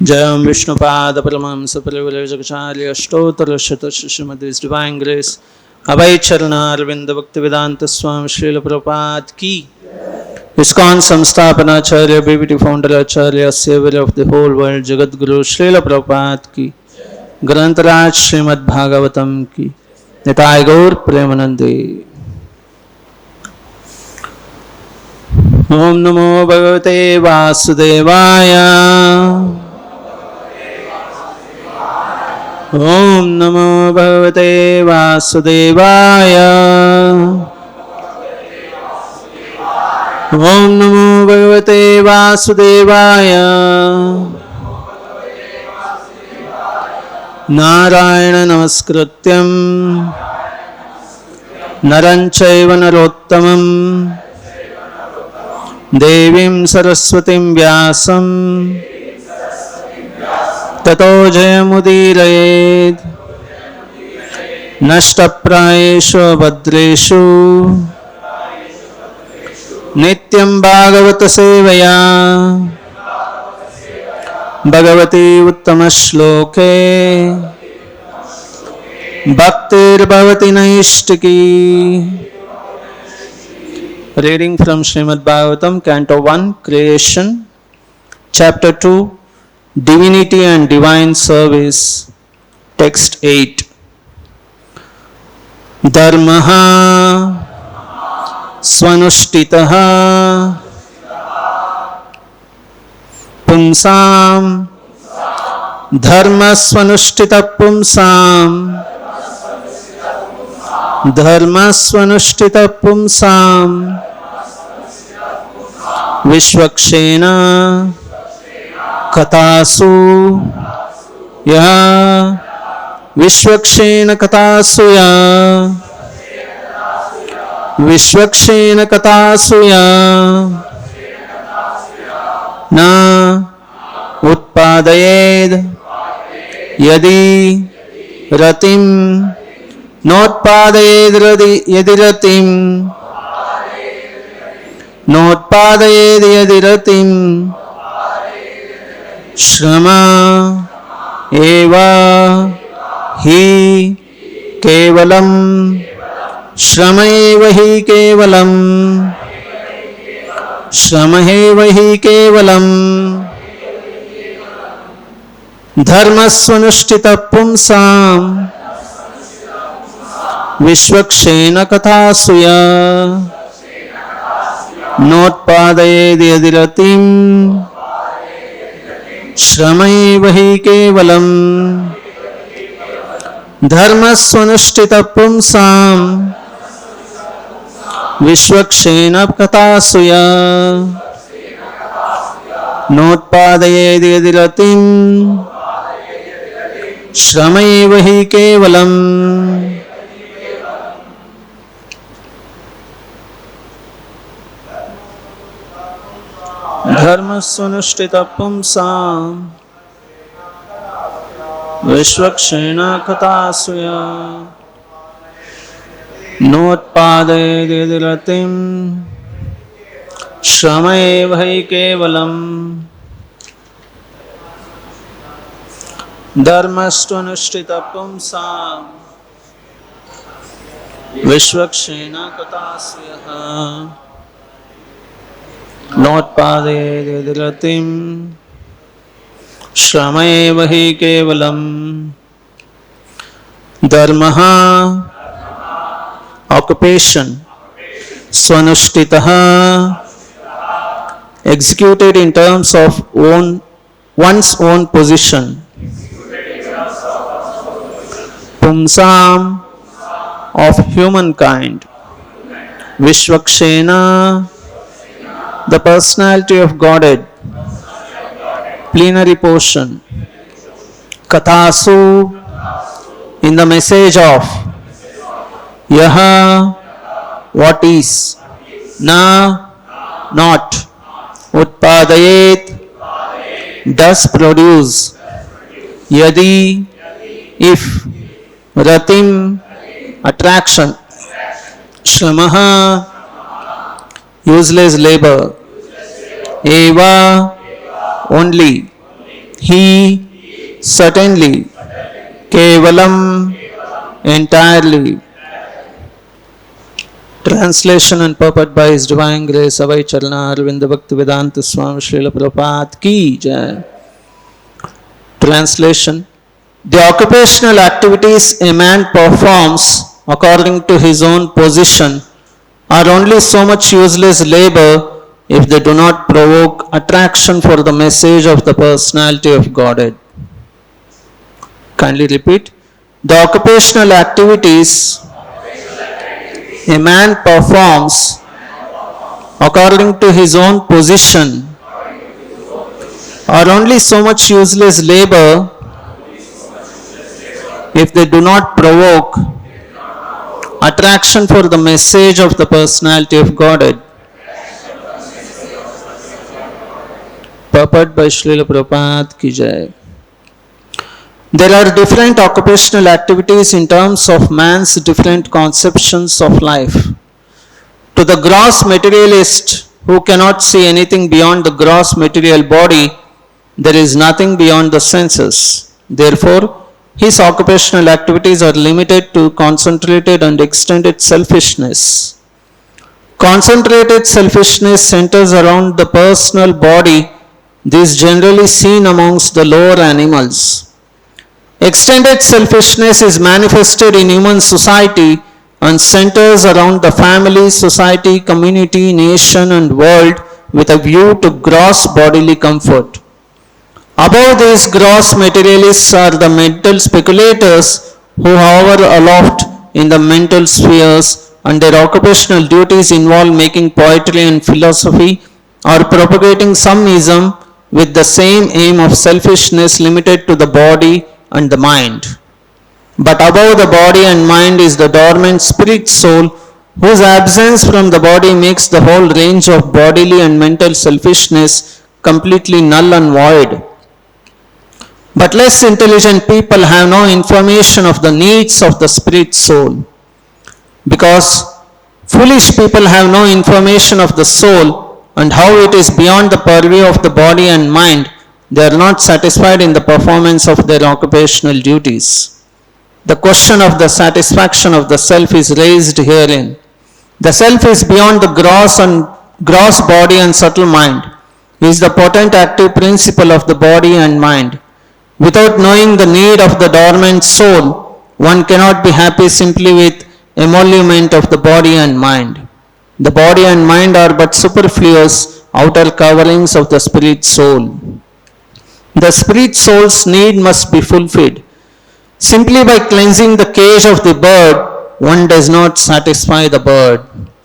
Jayam Vishnupada Paramahamsa Parivrajacharya Ashtottara Shrimad Divine Grace Abhay Charana Arvinda Bhaktivedanta Swami Srila Prabhupada Ki ISKCON Samstapana Acharya BBT Founder Acharya Savior of the whole world Jagat Guru Srila Prabhupada Ki Grantaraj Srimad Bhagavatam Ki Nitai Gaur Premanande Om Namo Bhagavate Vasudevaya Om Namo Bhagavate Vasudevaya Om Namo Bhagavate Vasudevaya Narayana Namaskrityam Naranchaiva Narottamam Devim Saraswatim Vyasam Tato Jayamudirayed Nashtaprayeshu Bhadreshu Nityam Bhagavata Sevaya Bhagavati Uttama Shloke Bhaktir Bhavati Naishtiki. Reading from Srimad Bhagavatam, Canto 1, Creation, Chapter 2, Divinity and Divine Service, Text 8. Dharmaha Swanushtitaha Pumsam Dharma Swanushtita Pumsam Dharma Swanushtita Pumsam Vishwakshena Katasu Ya Vishwakshena Katasu Ya Vishwakshena Katasu Ya Na Utpadayed Yadi Ratim Notpadayed Yadiratim Notpadayed Yadiratim Shrama Eva Hi Kevalam Shrama Eva Hi Kevalam Shrama Eva Hi Kevalam Dharma Swanushtita Pumsam Vishwakshena Kathasuya Notpadayed Yadiratim Shramaiva hi kevalam Dharma Swanushtita Pumsam Vishwakshena Kathasuya Notpadayed Yadiratim Shramaiva hi kevalam. Dharma Swanushtita Pumsam Vishwakshena Kathasuya Notpadayed Yadiratim Shramaiva hi kevalam Dharma Swanushtita Pumsam Vishwakshena Kathasuya Notpadayed Yadiratim Shramaiva hi kevalam. Dharmaha Occupation Swanushtitaha Executed in terms of one's own position. Pumsam of humankind. Vishwakshena the personality of Godhead, plenary portion. Kathasu in the message of Yaha what is, Na not, Utpadayet does produce, Yadi if, Ratim attraction, Shramaha useless labor, Eva only, He certainly, Kevalam, entirely. Translation and purport by His Divine Grace Avai Charana Arvinda Bhakti Vedanta Swami Srila Prabhupada Ki Jai. Translation. The occupational activities a man performs according to his own position are only so much useless labor if they do not provoke attraction for the message of the personality of Godhead. Kindly repeat. The occupational activities a man performs according to his own position are only so much useless labor if they do not provoke attraction for the message of the personality of Godhead. Purport by Srila Prabhupada Ki Jai. There are different occupational activities in terms of man's different conceptions of life. To the gross materialist who cannot see anything beyond the gross material body, there is nothing beyond the senses. Therefore, his occupational activities are limited to concentrated and extended selfishness. Concentrated selfishness centers around the personal body. This is generally seen amongst the lower animals. Extended selfishness is manifested in human society and centers around the family, society, community, nation and world with a view to gross bodily comfort. Above these gross materialists are the mental speculators who hover aloft in the mental spheres, and their occupational duties involve making poetry and philosophy or propagating some ism with the same aim of selfishness limited to the body and the mind. But above the body and mind is the dormant spirit soul, whose absence from the body makes the whole range of bodily and mental selfishness completely null and void. But less intelligent people have no information of the needs of the spirit soul. Because foolish people have no information of the soul and how it is beyond the purview of the body and mind, they are not satisfied in the performance of their occupational duties. The question of the satisfaction of the self is raised herein. The self is beyond the gross body and subtle mind. He is the potent active principle of the body and mind. Without knowing the need of the dormant soul, one cannot be happy simply with emolument of the body and mind. The body and mind are but superfluous outer coverings of the spirit soul. The spirit soul's need must be fulfilled. Simply by cleansing the cage of the bird, one does not satisfy the bird.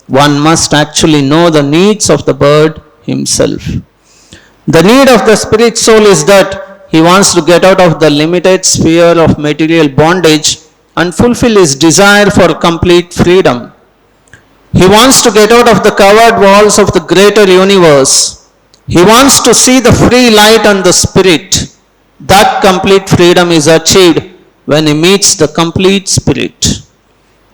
One must actually know the needs of the bird himself. The need of the spirit soul is that he wants to get out of the limited sphere of material bondage and fulfill his desire for complete freedom. He wants to get out of the covered walls of the greater universe. He wants to see the free light and the spirit. That complete freedom is achieved when he meets the complete spirit.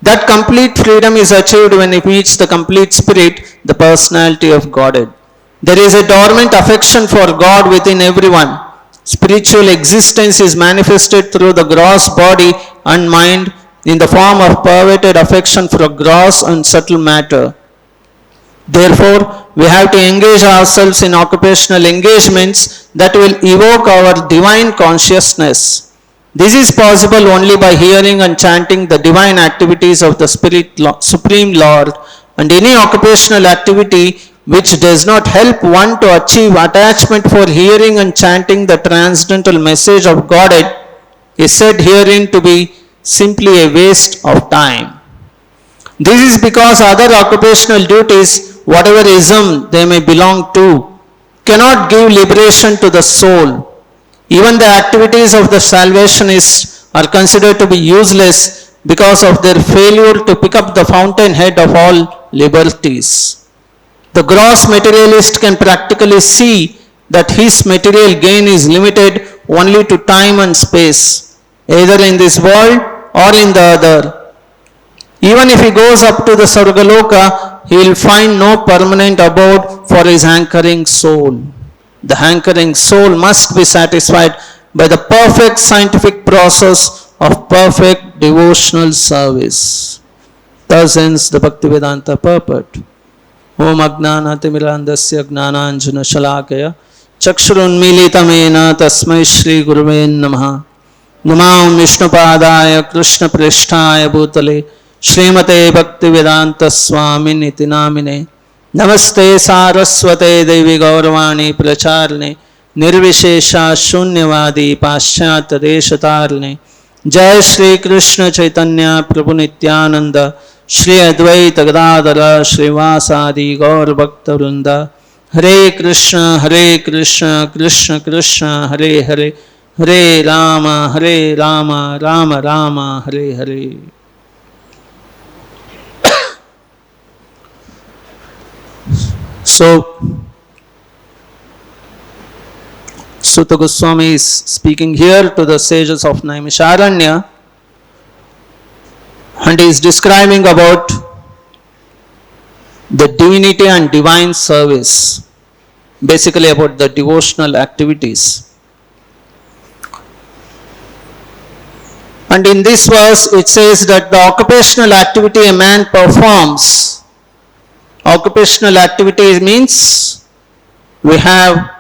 That complete freedom is achieved when he meets the complete spirit, the personality of Godhead. There is a dormant affection for God within everyone. Spiritual existence is manifested through the gross body and mind in the form of perverted affection for gross and subtle matter. Therefore, we have to engage ourselves in occupational engagements that will evoke our divine consciousness. This is possible only by hearing and chanting the divine activities of the Supreme Lord, and any occupational activity which does not help one to achieve attachment for hearing and chanting the transcendental message of Godhead is said herein to be simply a waste of time. This is because other occupational duties, whatever ism they may belong to, cannot give liberation to the soul. Even the activities of the salvationists are considered to be useless because of their failure to pick up the fountainhead of all liberties. The gross materialist can practically see that his material gain is limited only to time and space, either in this world or in the other. Even if he goes up to the Sargaloka, he will find no permanent abode for his anchoring soul. The hankering soul must be satisfied by the perfect scientific process of perfect devotional service. Thus ends the Bhaktivedanta purport. Om Ajnanaatimirandasya Jnananjana Shalakaya Chakshurunmilitamena Tasmai Shri Guruve Namaha. Namam Vishnupadaya Krishna Prishtaya Bhutale Srimate Bhaktivedanta Swami Niti Namine. Namaste Saraswate Devi Gauravani Pracharne Nirvishesha Shunyavadi Paschat Deshatarne. Jai Shri Krishna Chaitanya Prabhu Nityananda Shri Advaita Gadadara Srivasadi Gaur Bhakta Vrinda. Hare Krishna Krishna Krishna Hare Hare Hare Rama Rama Rama Hare Hare. So, Sutta Goswami is speaking here to the sages of Naimisharanya, and he is describing about the divinity and divine service, basically about the devotional activities. And in this verse it says that the occupational activity a man performs, occupational activity means we have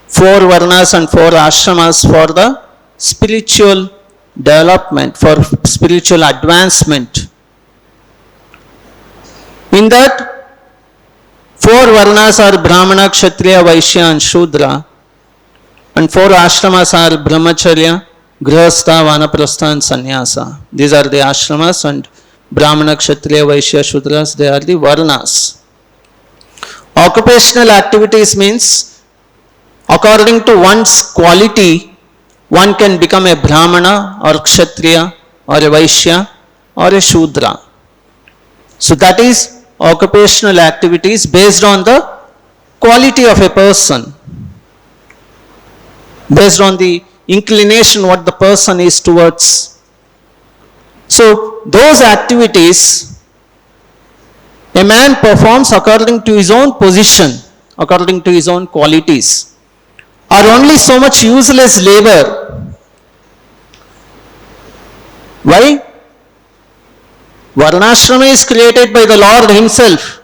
4 varnas and 4 ashramas for the spiritual development, for spiritual advancement. In that 4 varnas are Brahmana, Kshatriya, Vaishya and Shudra, and 4 ashramas are Brahmacharya, Grihastha, Vanaprastha and Sannyasa. These are the ashramas, and Brahmana, Kshatriya, Vaishya, Shudras, they are the varnas. Occupational activities means according to one's quality, one can become a Brahmana or Kshatriya or a Vaishya or a Shudra. So that is occupational activities based on the quality of a person, based on the inclination what the person is towards. So those activities a man performs according to his own position, according to his own qualities, are only so much useless labor. Why? Varnashrama is created by the Lord himself.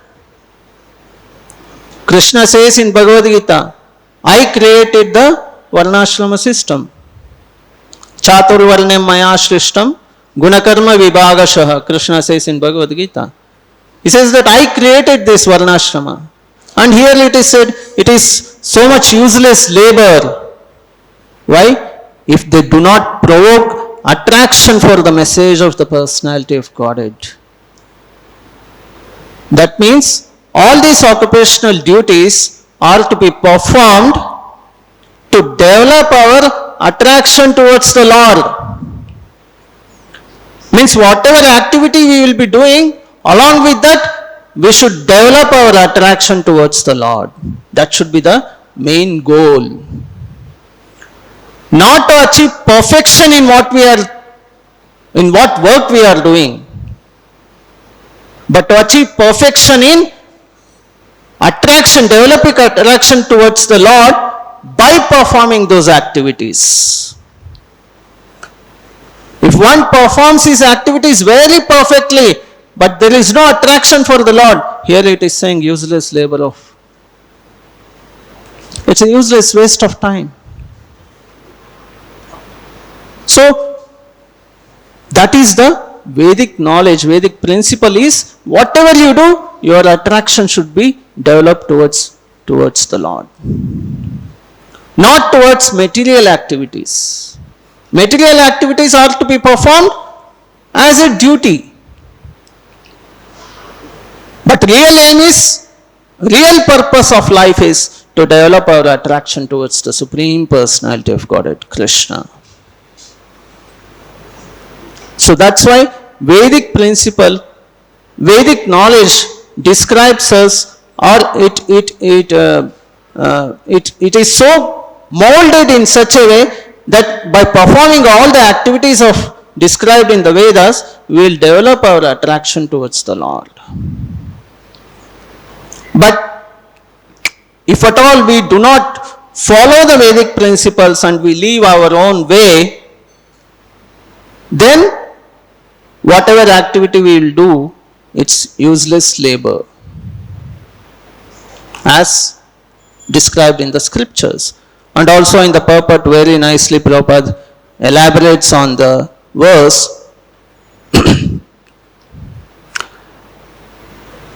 Krishna says in Bhagavad Gita, I created the Varnashrama system. Chaturvarnem maya shrishtam gunakarma vibhagashaha, Krishna says in Bhagavad Gita. He says that I created this Varnashrama. And here it is said, it is so much useless labor. Why? If they do not provoke attraction for the message of the personality of Godhead. That means all these occupational duties are to be performed to develop our attraction towards the Lord. Means whatever activity we will be doing, along with that, we should develop our attraction towards the Lord. That should be the main goal. Not to achieve perfection in what work we are doing, but to achieve perfection in attraction, developing attraction towards the Lord by performing those activities. If one performs his activities very perfectly, but there is no attraction for the Lord, here it is saying useless labor of. It's a useless waste of time. So, that is the Vedic knowledge, Vedic principle is, whatever you do, your attraction should be developed towards the Lord. Not towards material activities. Material activities are to be performed as a duty. But real purpose of life is to develop our attraction towards the Supreme Personality of Godhead, Krishna. So that's why Vedic principle, Vedic knowledge describes us, or it is so molded in such a way that by performing all the activities of described in the Vedas, we will develop our attraction towards the Lord. But if at all we do not follow the Vedic principles and we live our own way, then whatever activity we will do, it's useless labor, as described in the scriptures. And also in the purport, very nicely Prabhupada elaborates on the verse.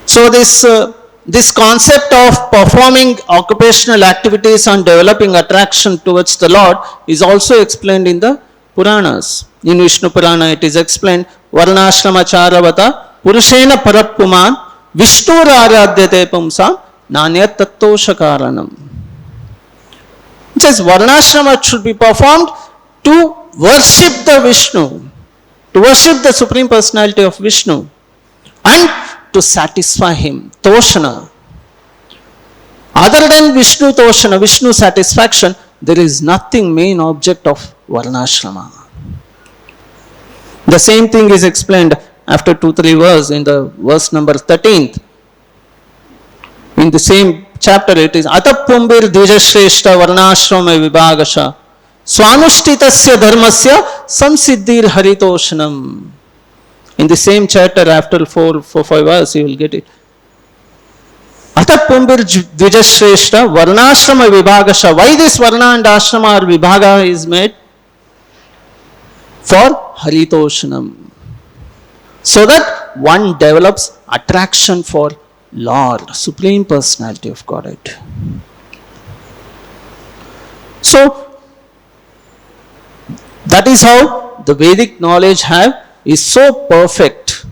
So this concept of performing occupational activities and developing attraction towards the Lord is also explained in the Puranas. In Vishnu Purana it is explained, Varnashrama charavata purushena parappuman Vishnu aradyate pumsam nanyat tattosha karanam. It says Varnashrama should be performed to worship the Vishnu, to worship the Supreme Personality of Vishnu, and to satisfy him, toshana. Other than Vishnu toshana, Vishnu satisfaction, there is nothing main object of Varnashrama. The same thing is explained after 2-3 verses in the verse number 13th. In the same chapter it is Atapumbir Dvijashreshta Varnashrama Vibhagasha Swanushtitasya Dharmasya Samsiddhir Haritoshanam. In the same chapter, after 4-5 verses, you will get it. Atapumbir Dvijashreshta Varnashrama Vibhagasha. Why this Varna and Ashrama or Vibhaga is made? For Haritoshanam. So that one develops attraction for Lord, Supreme Personality of Godhead. So, that is how the Vedic knowledge is so perfect.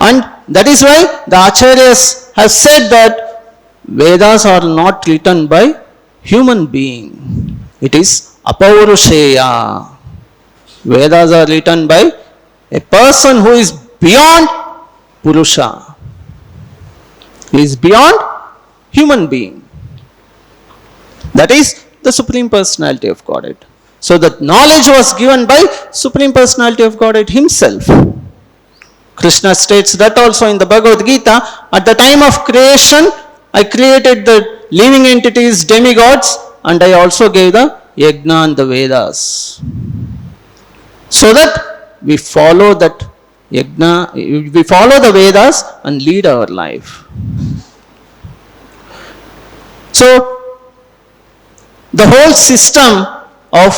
And that is why the Acharyas have said that Vedas are not written by human being. It is Apaurusheya. Vedas are written by a person who is beyond Purusha. He is beyond human being. That is the Supreme Personality of Godhead. So that knowledge was given by Supreme Personality of Godhead himself. Krishna states that also in the Bhagavad Gita, at the time of creation, I created the living entities, demigods, and I also gave the Yajna and the Vedas. So that we follow that Yajna, we follow the Vedas and lead our life. So, the whole system of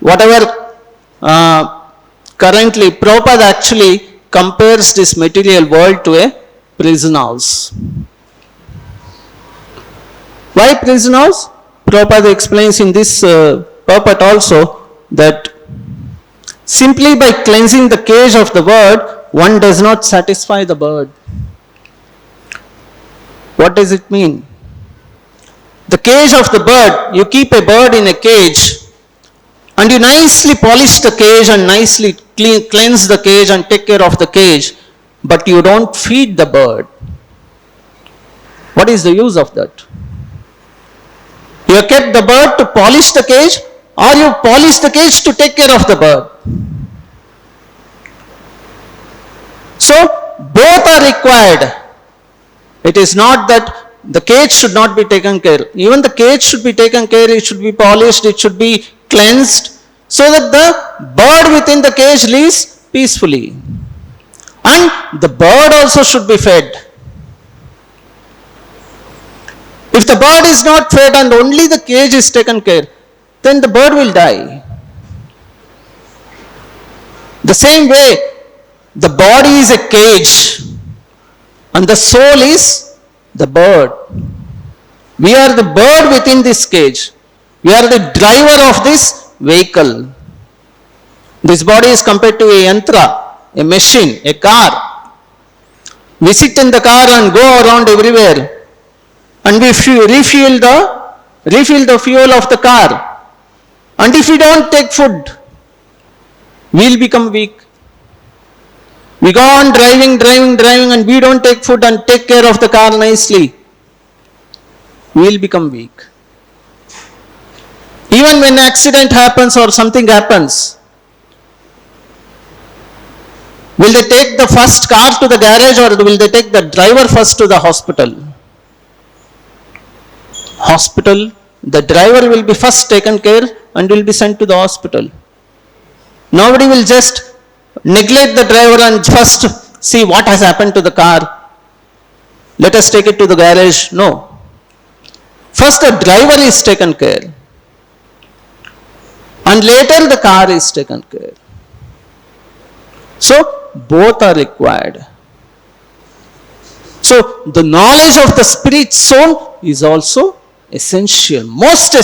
whatever currently, Prabhupada actually compares this material world to a prison house. Why prison house? Prabhupada explains in this purport also that simply by cleansing the cage of the bird, one does not satisfy the bird. What does it mean? The cage of the bird, you keep a bird in a cage and you nicely polish the cage and nicely cleanse the cage and take care of the cage, but you don't feed the bird. What is the use of that? You have kept the bird to polish the cage, or you polish the cage to take care of the bird. So, both are required. It is not that the cage should not be taken care. Even the cage should be taken care, it should be polished, it should be cleansed, so that the bird within the cage lives peacefully. And the bird also should be fed. If the bird is not fed and only the cage is taken care, then the bird will die. The same way, the body is a cage and the soul is the bird. We are the bird within this cage. We are the driver of this vehicle. This body is compared to a yantra, a machine, a car. We sit in the car and go around everywhere, and we refill the fuel of the car. And if we don't take food, we will become weak. We go on driving and we don't take food and take care of the car nicely, we will become weak. Even when an accident happens or something happens, will they take the first car to the garage or will they take the driver first to the hospital? hospital, the driver will be first taken care and will be sent to the hospital. Nobody will just neglect the driver and first see what has happened to the car. Let us take it to the garage. No. First the driver is taken care. And later the car is taken care. So both are required. So the knowledge of the spirit soul is also essential, most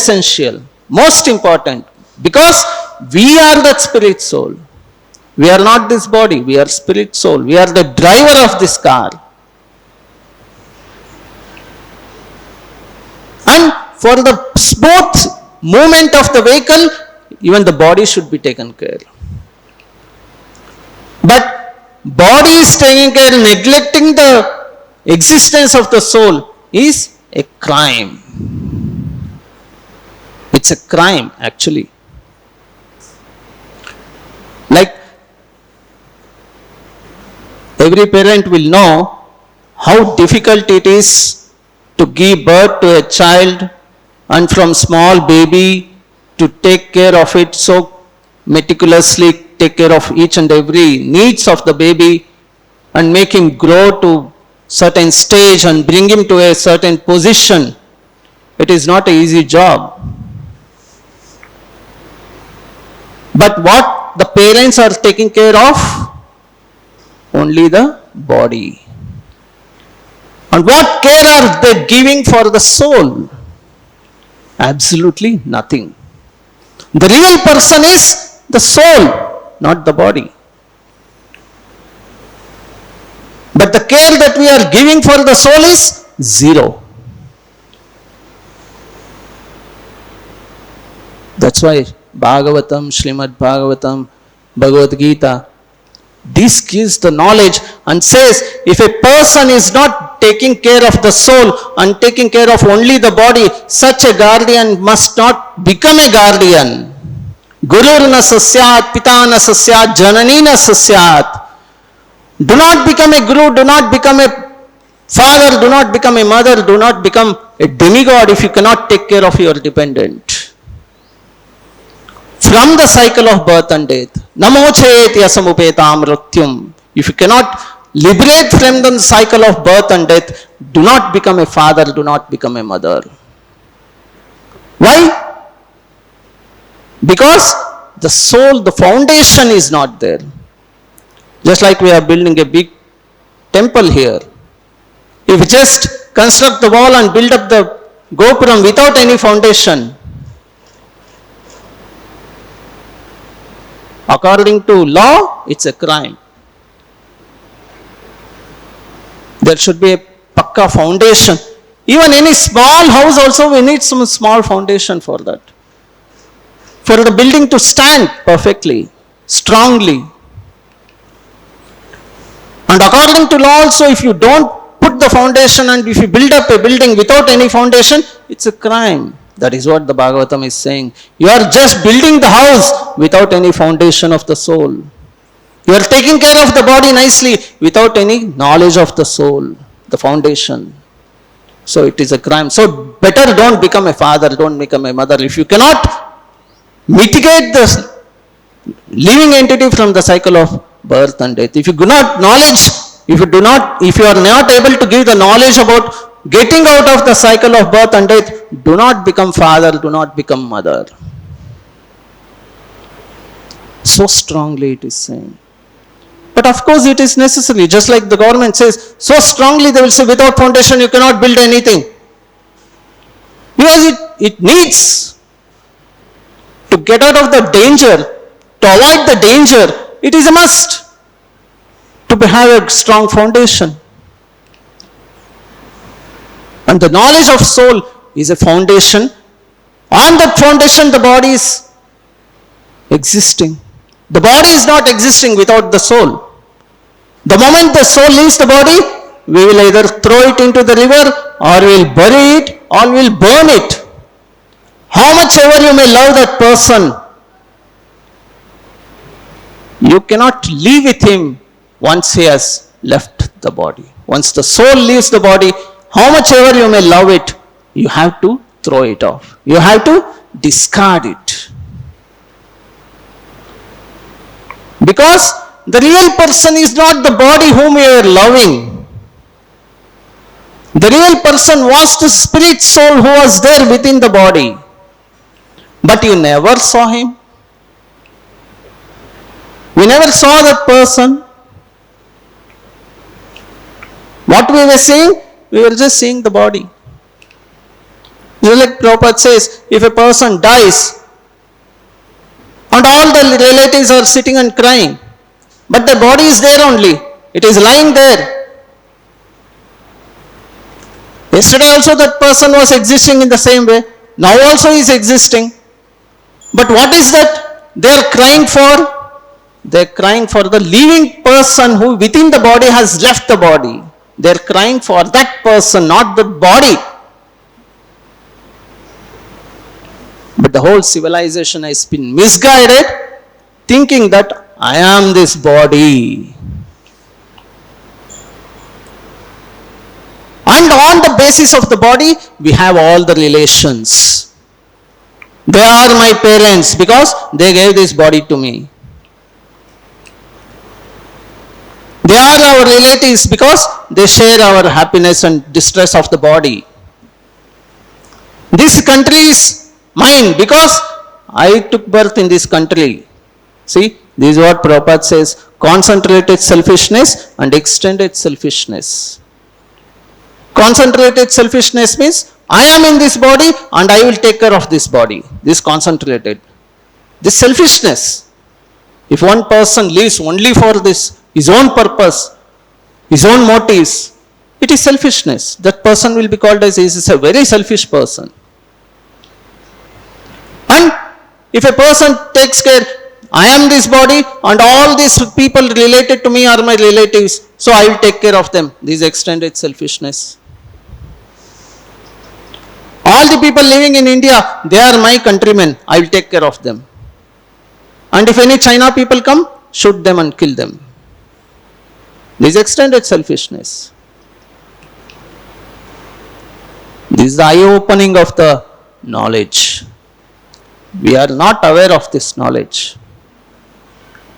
important, because we are that spirit soul. We are not this body, we are spirit soul. We are the driver of this car. And for the smooth movement of the vehicle, even the body should be taken care. But body is taking care, neglecting the existence of the soul is a crime. It's a crime actually. Like every parent will know how difficult it is to give birth to a child and from small baby to take care of it so meticulously, take care of each and every needs of the baby and make him grow to certain stage and bring him to a certain position. It is not an easy job. But what the parents are taking care of? Only the body. And what care are they giving for the soul? Absolutely nothing. The real person is the soul, not the body. But the care that we are giving for the soul is zero. That's why Bhagavatam, Srimad Bhagavatam, Bhagavad Gita, this gives the knowledge and says if a person is not taking care of the soul and taking care of only the body, such a guardian must not become a guardian. Gurur na sasyat, pita na sasyat, janani na sasyat. Do not become a guru, do not become a father, do not become a mother, do not become a demigod if you cannot take care of your dependent. From the cycle of birth and death, namo cheti asamupetam mrityum. If you cannot liberate from the cycle of birth and death, do not become a father, do not become a mother. Why? Because the soul, the foundation is not there. Just like we are building a big temple here. If we just construct the wall and build up the gopuram without any foundation, according to law, it's a crime. There should be a pakka foundation. Even any small house also, we need some small foundation for that. For the building to stand perfectly, strongly. And according to law also, if you don't put the foundation and if you build up a building without any foundation, it's a crime. That is what the Bhagavatam is saying. You are just building the house without any foundation of the soul. You are taking care of the body nicely without any knowledge of the soul, the foundation. So it is a crime. So better don't become a father, don't become a mother. If you cannot mitigate the living entity from the cycle of birth and death, if you do not knowledge, if you are not able to give the knowledge about getting out of the cycle of birth and death, do not become father, do not become mother. So strongly it is saying. But of course it is necessary, just like the government says, so strongly they will say without foundation you cannot build anything. Because it needs to get out of the danger, to avoid the danger, it is a must to have a strong foundation. And the knowledge of soul is a foundation. On that foundation the body is existing. The body is not existing without the soul. The moment the soul leaves the body, we will either throw it into the river or we will bury it or we will burn it. How much ever you may love that person, you cannot live with him once he has left the body. Once the soul leaves the body, how much ever you may love it, you have to throw it off. You have to discard it. Because the real person is not the body whom you are loving. The real person was the spirit soul who was there within the body. But you never saw him. We never saw that person. What we were seeing? We were just seeing the body. Just like Prabhupada says, if a person dies, and all the relatives are sitting and crying, but the body is there only. It is lying there. Yesterday also that person was existing in the same way. Now also he is existing. But what is that they are crying for? They are crying for the living person who within the body has left the body. They are crying for that person, not the body. But the whole civilization has been misguided, thinking that I am this body. And on the basis of the body, we have all the relations. They are my parents because they gave this body to me. They are our relatives because they share our happiness and distress of the body. This country is mine because I took birth in this country. See, this is what Prabhupada says, concentrated selfishness and extended selfishness. Concentrated selfishness means, I am in this body and I will take care of this body. This concentrated. This selfishness. If one person lives only for this, his own purpose, his own motives, it is selfishness. That person will be called as he is a very selfish person. And if a person takes care, I am this body and all these people related to me are my relatives, so I will take care of them. This is extended selfishness. All the people living in India, they are my countrymen, I will take care of them. And if any China people come, shoot them and kill them. This is extended selfishness. This is the eye-opening of the knowledge. We are not aware of this knowledge.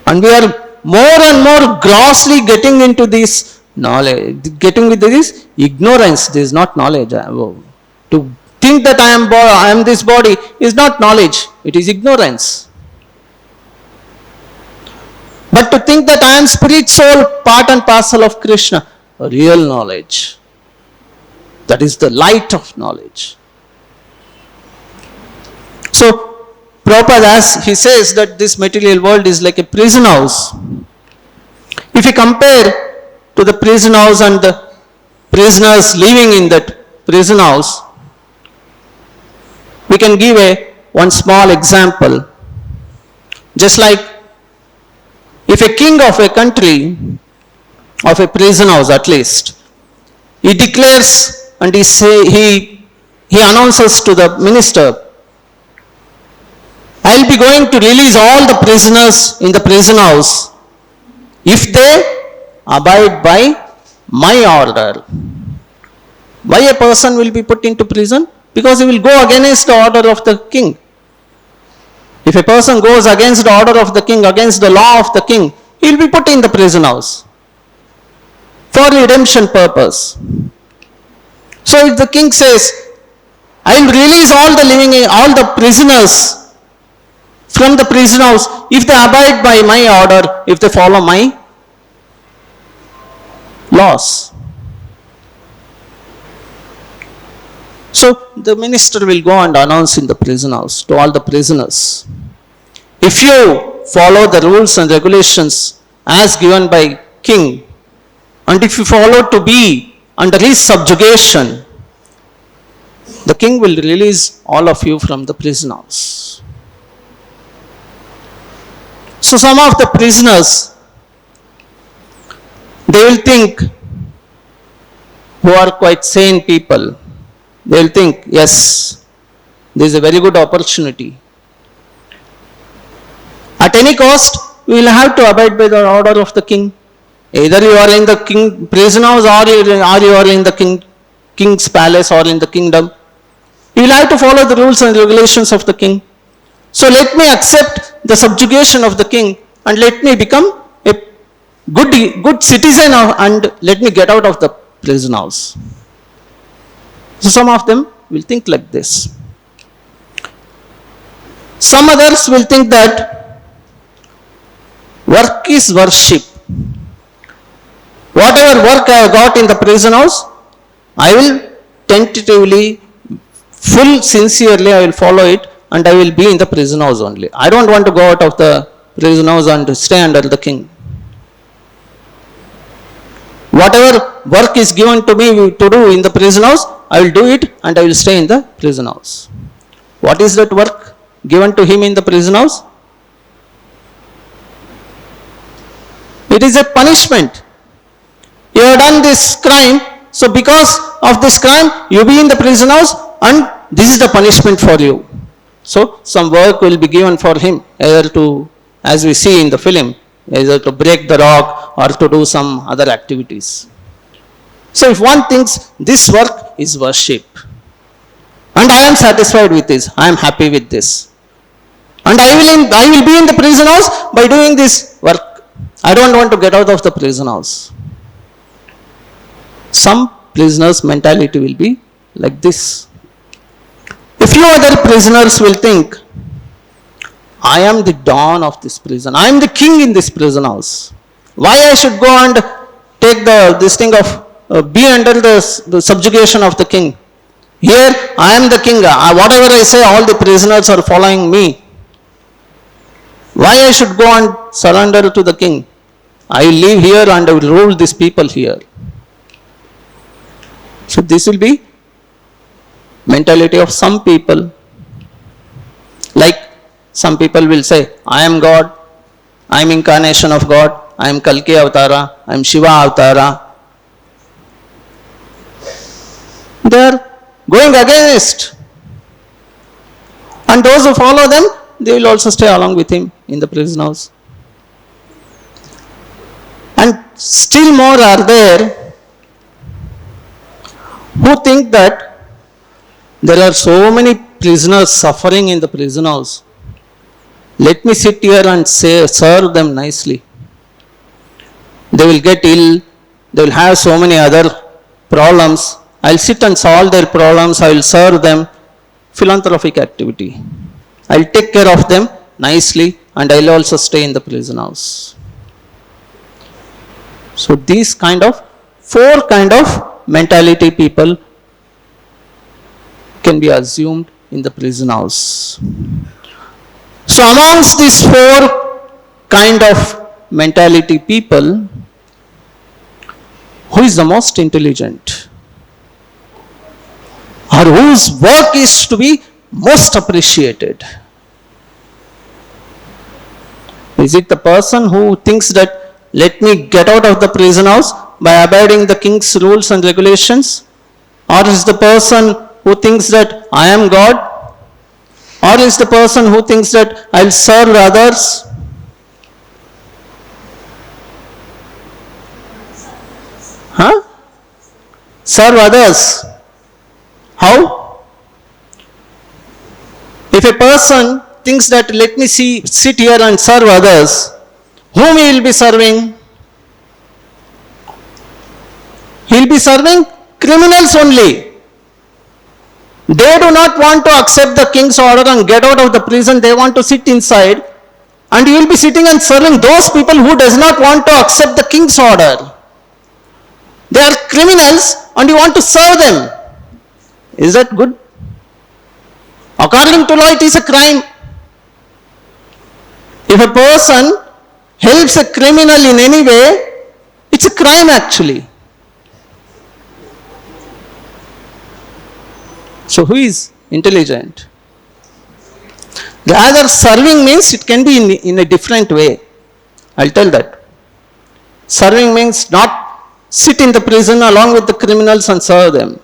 And we are more and more grossly getting into this knowledge, getting with this ignorance. This is not knowledge. To think that I am this body is not knowledge. It is ignorance. But to think that I am spirit soul, part and parcel of Krishna, real knowledge. That is the light of knowledge. So, Prabhupada, as he says that this material world is like a prison house. If you compare to the prison house and the prisoners living in that prison house, we can give one small example. Just like if a king of a country, of a prison house at least, he declares and he announces to the minister, I will be going to release all the prisoners in the prison house if they abide by my order. Why a person will be put into prison? Because he will go against the order of the king. If a person goes against the order of the king, against the law of the king, he will be put in the prison house for redemption purpose. So if the king says, I will release all the prisoners from the prison house if they abide by my order, if they follow my laws. So the minister will go and announce in the prison house to all the prisoners, if you follow the rules and regulations as given by king, and if you follow to be under his subjugation, the king will release all of you from the prison house. So some of the prisoners, they will think, who are quite sane people, they will think, yes, this is a very good opportunity. At any cost, we will have to abide by the order of the king. Either you are in the prison house or you are in the king's palace or in the kingdom. You will have to follow the rules and regulations of the king. So let me accept the subjugation of the king and let me become a good citizen and let me get out of the prison house. So some of them will think like this. Some others will think that work is worship. Whatever work I have got in the prison house, I will tentatively, sincerely I will follow it and I will be in the prison house only. I don't want to go out of the prison house and stay under the king. Whatever work is given to me to do in the prison house, I will do it and I will stay in the prison house. What is that work given to him in the prison house? It is a punishment. You have done this crime, so because of this crime, you be in the prison house and this is the punishment for you. So some work will be given for him, either to, as we see in the film, either to break the rock or to do some other activities. So if one thinks this work is worship, and I am satisfied with this, I am happy with this, and I will be in the prison house by doing this work. I don't want to get out of the prison house. Some prisoners' mentality will be like this. A few other prisoners will think, I am the don of this prison. I am the king in this prison house. Why I should go and take this thing of be under the subjugation of the king? Here I am the king. Whatever I say, all the prisoners are following me. Why I should go and surrender to the king? I will live here and I will rule these people here. So this will be mentality of some people. Like some people will say, I am God, I am incarnation of God, I am Kalki Avatara, I am Shiva Avatara. They are going against. And those who follow them, they will also stay along with him in the prison house. And still more are there who think that there are so many prisoners suffering in the prison house. Let me sit here and serve them nicely. They will get ill, they will have so many other problems. I will sit and solve their problems, I will serve them. Philanthropic activity. I will take care of them nicely and I will also stay in the prison house. So these four kind of mentality people can be assumed in the prison house. So amongst these four kind of mentality people, who is the most intelligent? Or whose work is to be most appreciated? Is it the person who thinks that let me get out of the prison house by abiding the king's rules and regulations? Or is the person who thinks that I am God? Or is the person who thinks that I will serve others? Serve others. How? If a person thinks that let me sit here and serve others, whom he will be serving? He will be serving criminals only. They do not want to accept the king's order and get out of the prison. They want to sit inside, and you will be sitting and serving those people who does not want to accept the king's order. They are criminals and you want to serve them. Is that good? According to law, it is a crime. If a person helps a criminal in any way, it's a crime actually. So who is intelligent? Rather, serving means it can be in a different way. I'll tell that. Serving means not sit in the prison along with the criminals and serve them.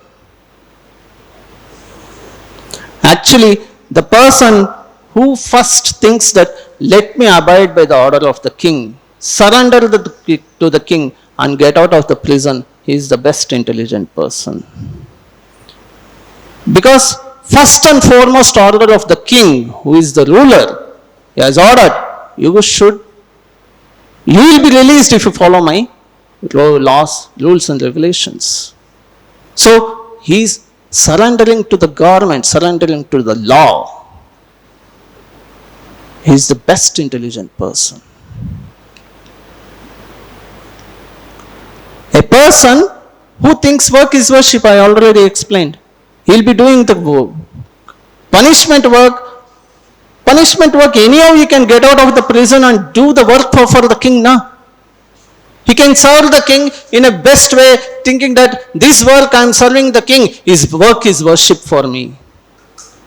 Actually, the person who first thinks that let me abide by the order of the king, surrender to the king and get out of the prison, he is the best intelligent person. Because first and foremost order of the king, who is the ruler. He has ordered, you will be released if you follow my laws, rules and regulations. So he is surrendering to the government, surrendering to the law. He is the best intelligent person. A person who thinks work is worship, I already explained. He'll be doing the punishment work. Punishment work, anyhow he can get out of the prison and do the work for the king now. He can serve the king in a best way, thinking that this work I am serving the king, his work is worship for me.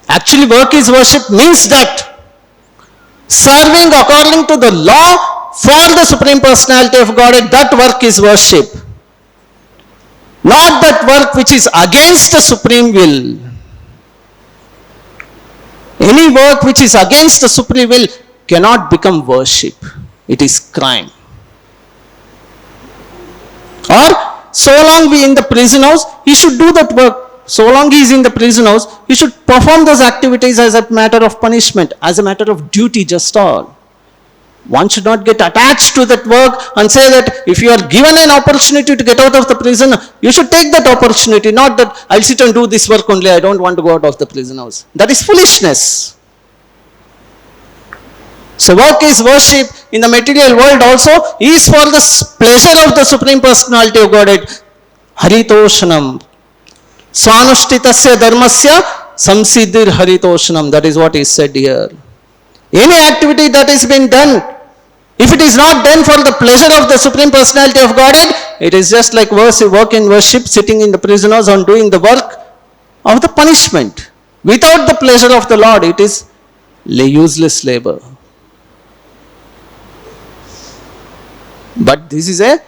Actually, work is worship means that serving according to the law for the Supreme Personality of Godhead, that work is worship. Not that work which is against the Supreme will. Any work which is against the Supreme will cannot become worship. It is crime. Or, so long we in the prison house, he should do that work. So long he is in the prison house, he should perform those activities as a matter of punishment, as a matter of duty, just all. One should not get attached to that work and say that if you are given an opportunity to get out of the prison, you should take that opportunity, not that I'll sit and do this work only, I don't want to go out of the prison house. That is foolishness. So work is worship in the material world also is for the pleasure of the Supreme Personality of Godhead. Haritoshanam. Swanushthitasya dharmasya samsiddhir haritoshanam. That is what is said here. Any activity that is being done, if it is not done for the pleasure of the Supreme Personality of Godhead, it is just like work in worship, sitting in the prison house and doing the work of the punishment. Without the pleasure of the Lord, it is useless labor. But this is a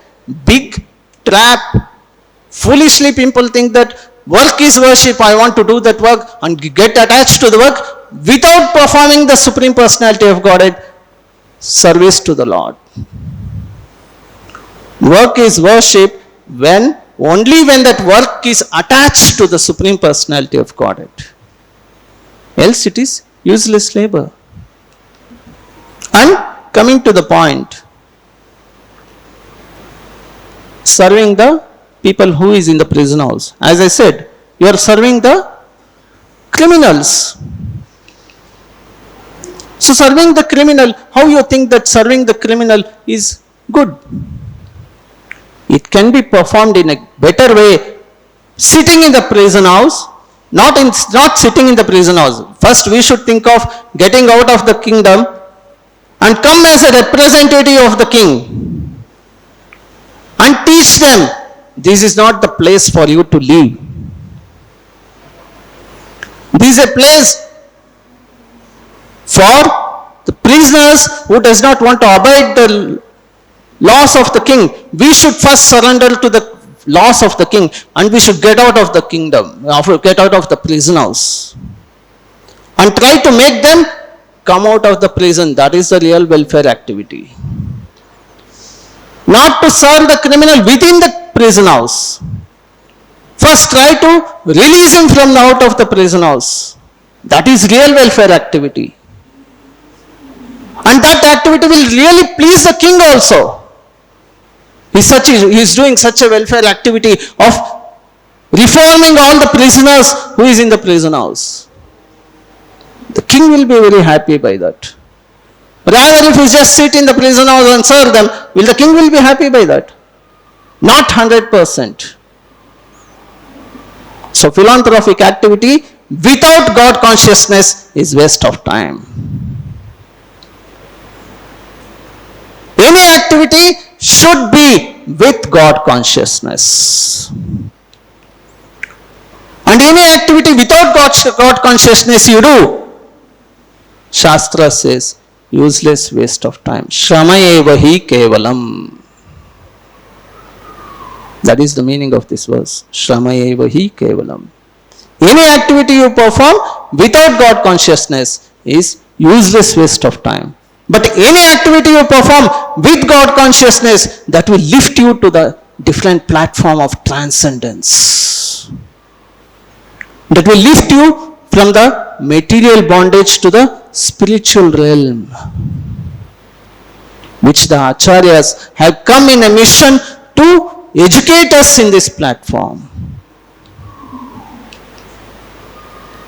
big trap. Foolishly people think that work is worship, I want to do that work and get attached to the work without performing the Supreme Personality of Godhead service to the Lord. Work is worship only when that work is attached to the Supreme Personality of Godhead. Else it is useless labor. And coming to the point, serving the people who is in the prison house. As I said, you are serving the criminals. So serving the criminal, how you think that serving the criminal is good? It can be performed in a better way sitting in the prison house, not sitting in the prison house. First we should think of getting out of the kingdom and come as a representative of the king and teach them this is not the place for you to live. This is a place for the prisoners who does not want to abide the laws of the king. We should first surrender to the laws of the king and we should get out of the kingdom, get out of the prison house and try to make them come out of the prison. That is the real welfare activity. Not to serve the criminal within the prison house. First try to release him from out of the prison house. That is real welfare activity. And that activity will really please the king also. He is doing such a welfare activity of reforming all the prisoners who is in the prison house. The king will be very happy by that. Rather, if you just sit in the prison house and serve them, the king will be happy by that? Not 100%. So philanthropic activity without God consciousness is waste of time. Any activity should be with God consciousness. And any activity without God consciousness you do, Shastra says, useless waste of time. Shramaeva hi kevalam. That is the meaning of this verse. Shramaeva hi kevalam. Any activity you perform without God consciousness is useless waste of time. But any activity you perform with God consciousness, that will lift you to the different platform of transcendence. That will lift you from the material bondage to the spiritual realm, which the acharyas have come in a mission to educate us in this platform.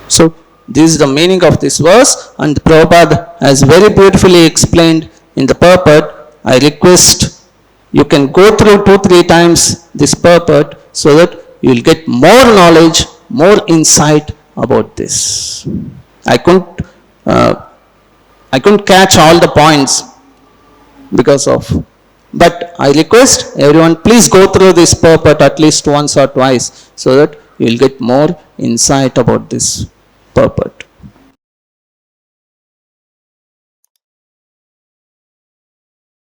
So, this is the meaning of this verse, and Prabhupada has very beautifully explained in the purport. I request you can go through 2-3 times this purport so that you will get more knowledge, more insight about this. I couldn't catch all the points because of, but I request everyone, please go through this purport at least once or twice so that you will get more insight about this purport.